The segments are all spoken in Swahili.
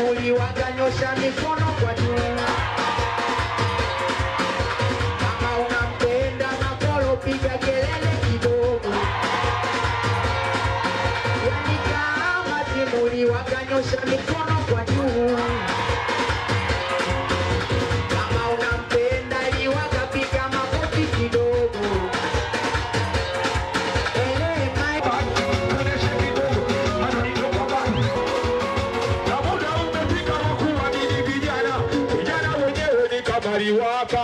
watimuliwaga, nyosha mikono kwa juu. Kama unampenda Makolo piga kelele kidogo. Yani kama timuliwaga, nyosha mikono kwa juu. Kama unampenda Liwaga piga makofi kidogo. Liwaka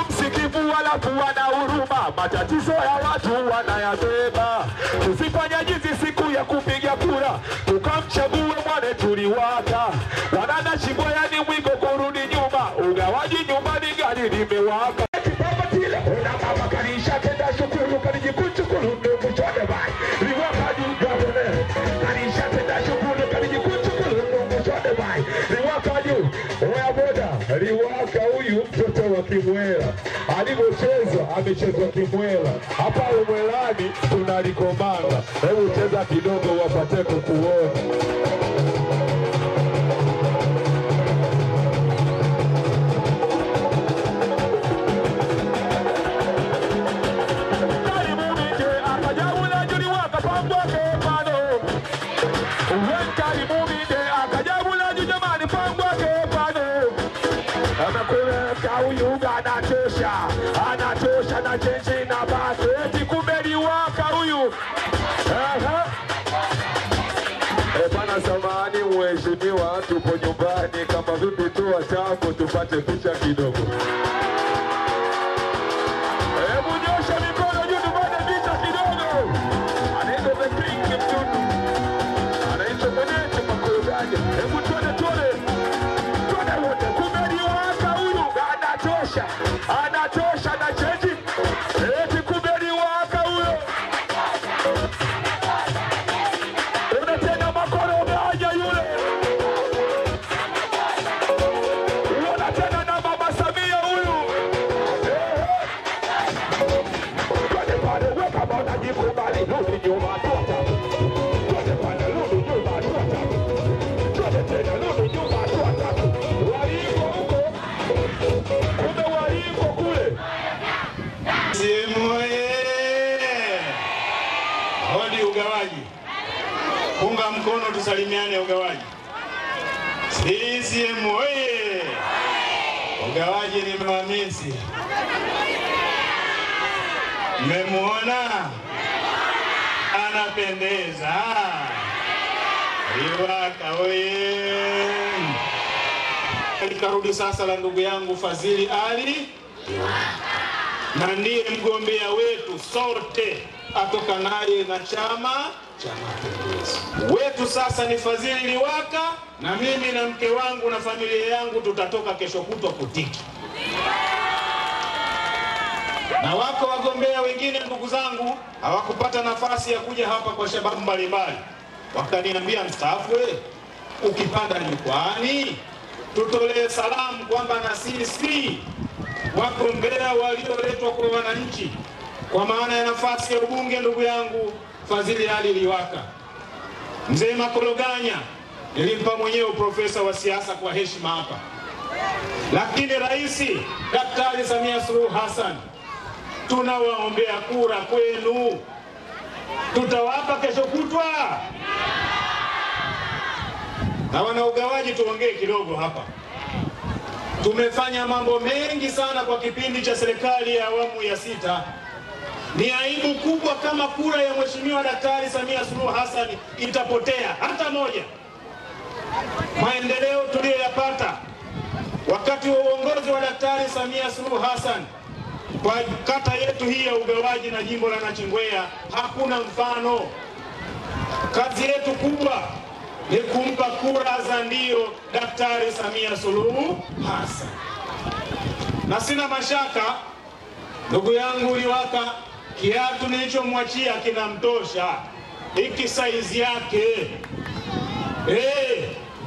msikivu wala kuwa na huruma, matatizo ya watu wanayabeba. Tusifanye jizi siku ya kupiga kura, tukamchague mwanetu Liwaka. Wanana shibwa yani mwiko kurudi nyuma, ugawaji nyumbani gari limewaka. Kipamba tila, unakama kanisha tenda shukuru, kanijikuchukuru ndugu chode bai. Liwaka jugabone, kanisha tenda shukuru, kanijikuchukuru ndugu chode bai. Liwaka juu, oya boda, Liwaka huyu mtoto wa Kimwela. Alivyocheza, amechezwa Kimwela. Hapa Umwelani tunalikomanga. Hebu cheza kidogo wapate kukuona. Anatosha na chenji na basi eti kumbe Liwaka huyu. Bana samani mheshimiwa, tupo nyumbani, kama vipi tu watapo tupate picha kidogo. Hebu nyosha mikono juu tupate picha kidogo. Anaitwa the king mtutu, anaitwa mwenyewe Makologanya. Hebu tuone wote, kumbe Liwaka huyu anatosha. Anatosha na chenji eti kumbe Liwaka huyo. Unatenda Makologanya yule. Unatenda na Mama Samia huyu. Twende pale weka bana jikubali, rudi nyuma tuata. Twende pale rudi nyuma tuata. Twende tena rudi nyuma tuata. Waliko huko. Kumbe waliko kule. Simoye. Hodi ugawaji. Punga mkono tusalimiane ugawaji. CCM oye! Ugawaji nimewamisi. Mmemuona? Anapendeza. Liwaka oye! Likarudi sasa la ndugu yangu Fadhili Ali na ndiye mgombea wetu sote atoka naye na Chama cha Mapinduzi. Wetu sasa ni Fadhili Liwaka, na mimi na mke wangu na familia yangu tutatoka kesho kutwa kutiki. Na wako wagombea wengine ndugu zangu hawakupata nafasi ya kuja hapa kwa sababu mbalimbali. Wakaniambia mstaafu, ukipanda jukwani tutolee salamu kwamba na sisi wagombea walioletwa kwa wananchi kwa maana ya nafasi ya ubunge ndugu yangu Fadhili Ali Liwaka. Mzee Makologanya nilimpa mwenyewe profesa wa siasa kwa heshima hapa. Lakini Rais Daktari Samia Suluhu Hassan tunawaombea kura kwenu. Tutawapa kesho kutwa. Na wana ugawaji tuongee kidogo hapa. Tumefanya mambo mengi sana kwa kipindi cha serikali ya awamu ya 6. Ni aibu kubwa kama kura ya Mheshimiwa Daktari Samia Suluhu Hassan itapotea hata moja. Maendeleo tuliyoyapata wakati wa uongozi wa Daktari Samia Suluhu Hassan kwa kata yetu hii ya ugawaji na jimbo la Nachingwea hakuna mfano. Kazi yetu kubwa ni kumpa kura za ndio Daktari Samia Suluhu Hassan. Na sina mashaka ndugu yangu Liwaka, kiatu nilichomwachia kinamtosha. Hiki saizi yake.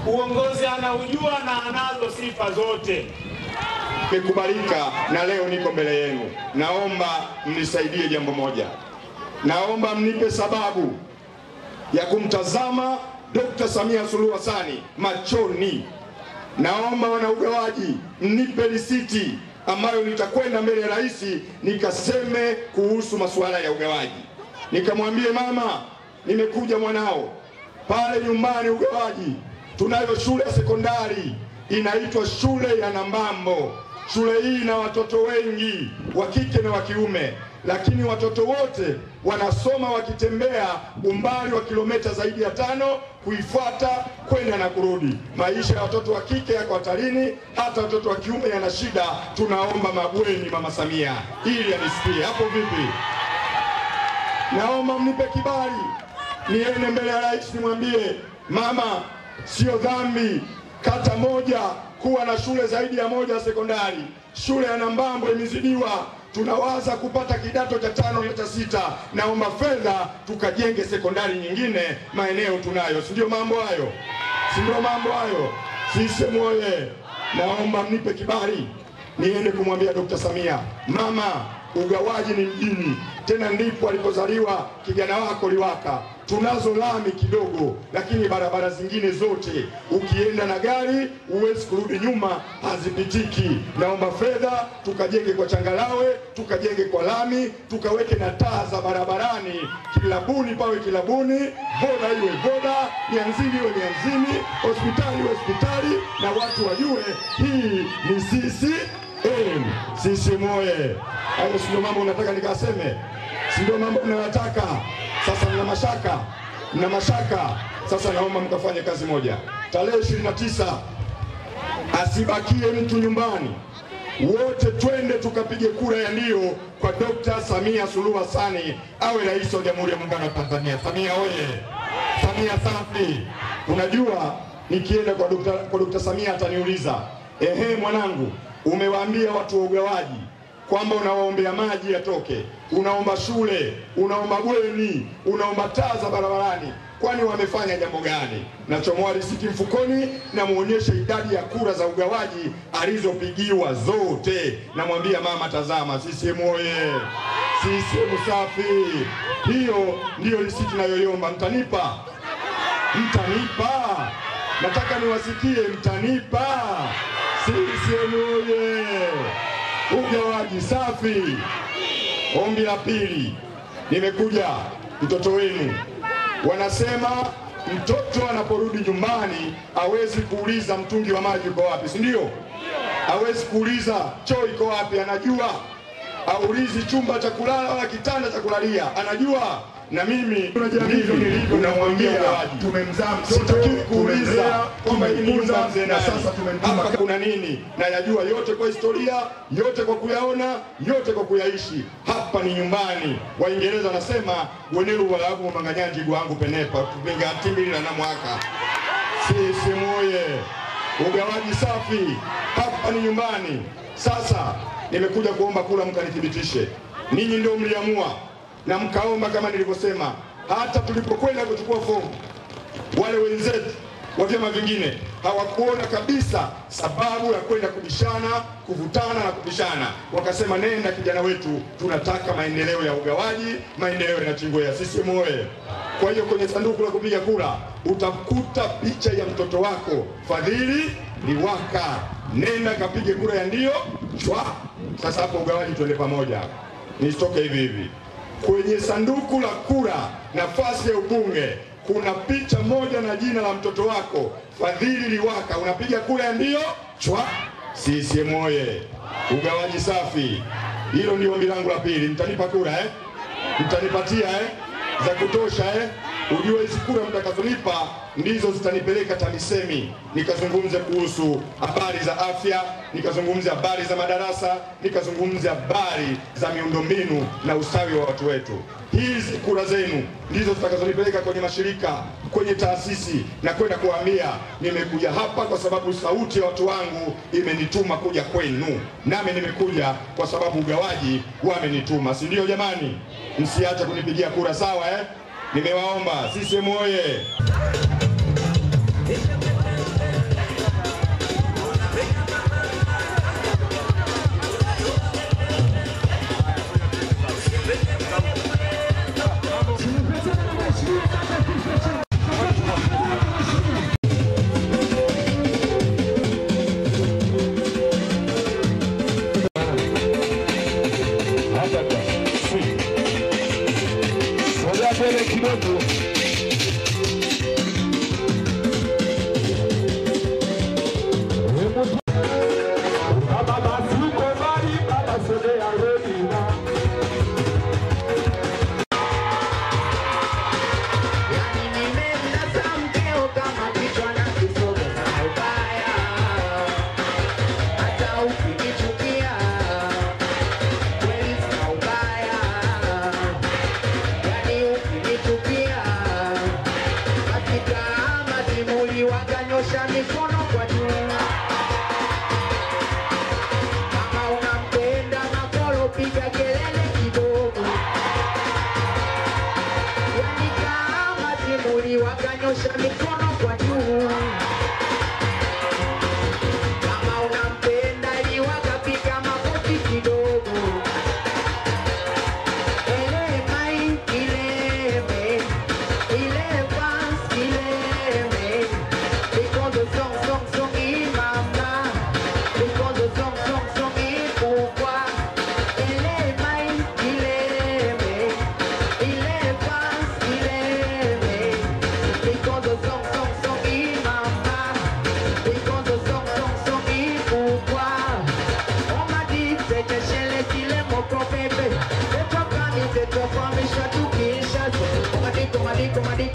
Uongozi anaujua na anazo sifa zote. Nimekubalika na leo niko mbele yenu. Naomba mnisaidie jambo moja. Naomba mnipe sababu ya kumtazama Dr. Samia Suluhu Hassan machoni. Naomba wana ugawaji mnipe risiti ambayo nitakwenda mbele ya rais nikaseme kuhusu masuala ya ugawaji. Nikamwambie mama, nimekuja mwanao pale nyumbani ugawaji. Tunayo shule ya sekondari inaitwa shule ya Nambambo. Shule hii ina watoto wengi wa kike na wa kiume, lakini watoto wote wanasoma wakitembea umbali wa kilomita zaidi ya 5 kuifuata kwenda na kurudi. Maisha ya watoto wa kike yako hatarini, hata watoto wa kiume yana shida. Tunaomba mabweni Mama Samia ili anisikie. Hapo vipi? Naomba mnipe kibali niende mbele ya rais nimwambie mama, sio dhambi kata moja kuwa na shule zaidi ya moja sekondari. Shule ya Nambambo imezidiwa, tunawaza kupata kidato cha 5 na cha 6. Naomba fedha tukajenge sekondari nyingine, maeneo tunayo. Si ndio mambo hayo? Si ndio mambo hayo? Sisi moye. Naomba mnipe kibali niende kumwambia Dr. Samia, mama, ugawaji ni mjini, tena ndipo alipozaliwa kijana wako Liwaka. Tunazo lami kidogo, lakini barabara zingine zote ukienda na gari huwezi kurudi nyuma, hazipitiki. Naomba fedha tukajenge kwa changalawe, tukajenge kwa lami, tukaweke na taa za barabarani, kilabuni pawe kilabuni, boda iwe boda, mianzini iwe mianzini, hospitali iwe hospitali, na watu wajue hii ni sisi moye. Hayo sio mambo unataka nikaseme? Si ndio mambo unayotaka? Sasa mna mashaka. Sasa naomba mkafanye kazi moja. Tarehe 29 asibakie mtu nyumbani. Wote twende tukapige kura ya ndio kwa Dr. Samia Suluhu Hassan awe rais wa Jamhuri ya Muungano wa Tanzania. Samia oye! Samia safi. Unajua nikienda kwa Dr. Samia ataniuliza, mwanangu, umewaambia watu wa ugawaji kwamba unawaombea maji yatoke, unaomba shule, unaomba bweni, unaomba taa za barabarani. Kwani wamefanya jambo gani? Nachomoa risiti mfukoni na muonyeshe idadi ya kura za ugawaji alizopigiwa zote. Namwambia mama, tazama, CCM oye! CCM safi. Hiyo ndio risiti nayoiomba. Mtanipa? Nataka niwasikie, mtanipa? CCM oye! Ugawaji safi. Ombi la pili, nimekuja mtoto wenu. Wanasema mtoto anaporudi nyumbani hawezi kuuliza mtungi wa maji uko wapi, si ndio? Hawezi kuuliza choo iko wapi, anajua. Aulizi chumba cha kulala wala kitanda cha kulalia, anajua. Na mimi ndivyo nilivyo, namwambia tumemzaa mtoto, kuuliza kwamba nyumba mzee na sasa tumemtuma hapa kuna nini, na yajua yote kwa historia, yote kwa kuyaona, yote kwa kuyaishi. Hapa ni nyumbani. Waingereza wanasema weneru walabu manganyanji gwangu penepa tupinga timbilila na mwaka. Sisi moye. Ugawaji safi. Hapa ni nyumbani. Sasa nimekuja kuomba kula mkanithibitishe. Ninyi ndio mliamua na mkaomba kama nilivyosema. Hata tulipokwenda kuchukua fomu, wale wenzetu wa vyama vingine hawakuona kabisa sababu ya kwenda kubishana, kuvutana na kubishana. Wakasema nenda kijana wetu, tunataka maendeleo ya ugawaji, maendeleo ya Nachingwea. Sisi moye. Kwa hiyo kwenye sanduku la kupiga kura utakuta picha ya mtoto wako Fadhili Liwaka. Nenda kapige kura ya ndio. Sasa hapo ugawaji tuende pamoja. Nisitoke hivi. Kwenye sanduku la kura nafasi ya ubunge kuna picha moja na jina la mtoto wako Fadhili Liwaka. Unapiga kura ya ndio. CCM oye! Ugawaji safi. Hilo ndio ombi langu la pili. Mtanipa kura Mtanipatia za kutosha Ujue hizi kura mtakazonipa ndizo zitanipeleka TAMISEMI nikazungumze kuhusu habari za afya, nikazungumze habari za madarasa, nikazungumze habari za miundombinu na ustawi wa watu wetu. Hizi kura zenu ndizo zitakazonipeleka kwenye mashirika, kwenye taasisi na kwenda kuambia nimekuja hapa kwa sababu sauti ya watu wangu imenituma kuja kwenu. Nami nimekuja kwa sababu ugawaji wamenituma. Si ndio jamani? Msiache kunipigia kura, sawa Nimewaomba. CCM oye! kwa juu. Kama unampenda makolo piga kelele kidogo. Yani kama timuli wakanyosha mikono kwa juu. Kama unampenda liwaga piga makofi kidogo. Comadito,